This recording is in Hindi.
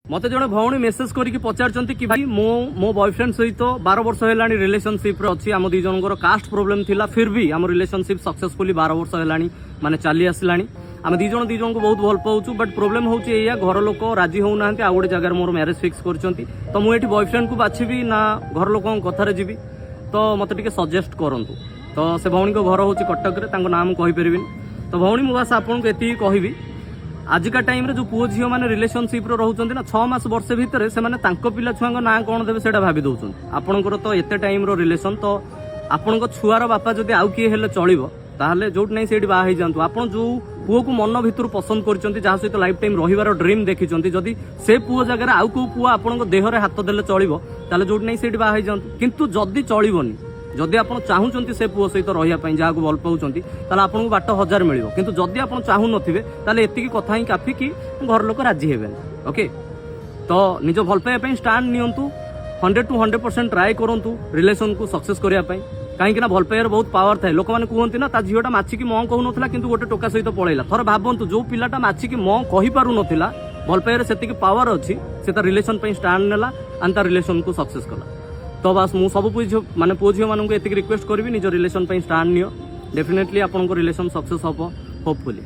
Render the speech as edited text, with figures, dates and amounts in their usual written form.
मते जड़े भौणी मेसेज करके पचारचंती कि भाई मो बॉयफ्रेंड सहित 12 वर्ष है रिलेशनशिप रे अच्छी आम दीजन कास्ट प्रोब्लेम थिला फिर भी आम रिलेशनशिप सक्सेसफुली 12 वर्ष है माने चली आसलानी आम दीजन को बहुत भल पाऊँ बट प्रोब्लेम हूँ घर लोक राजी होना आ गोटे जगह मोर मैरेज फिक्स करछंती तो मुझे बॉयफ्रेंड को बाछी ना घर लोक कथार जीवी तो मत टे सजेस्ट करूँ तो से भौणी घर हूँ कटक रे नाम कहीपरि तो भौणी मु बास आपको ये कहबी आजिका टाइम रे जो पुओ झील मैंने रिलेशनशिप रोचे ना 6 मास वर्ष भितर से पिला छुआ ना कौन देवे से भावी दौरान आपंकर तो एत टाइम रिलेशन तो आपण छुआर बापा जब आउ किए हेले चलो ताहले जो नहीं से बाहर जातु आप जो पुओ को मन भितर पसंद कर सहित लाइफ टाइम रही ड्रीम देखी जदि से पुओ जगह आउ को पुओ आपण देहरे हाथ देले चलो ताले जो नहीं से बाहर जातु किंतु जदि चलबनी जदि आप चाहूँगी से पुओ सहित रही जहाँ भल पाँच आपको बाट 1000 मिल किंतु जदि आप चाहू ना एति कथा ही काफी कि घर लोक राजी हे ओके तो निज भल पाइबा स्टांड नियंतु 100 to 100% ट्राए करूँ रिलेशन को सक्सेस करने कहीं भल पाइबार बहुत पावर थाए लोक मैंने कहते ना झीटा माछिकी मं कहूना कि गोटे टोका सहित पलैला थर भावतु जो पिलाटा माछिकी मं कहीपार ना भल पाइबार से पावर अच्छी से रिलेशन स्टांड नेला एंड रिलेशन को सक्सेस कला तो बस मु सब माने पुओ झील मानक एतिक रिक्वेस्ट करी निज रिलेशन स्टांड नियो डेफिनेटली आपन रिलेशन सक्सेस हम होपफुली।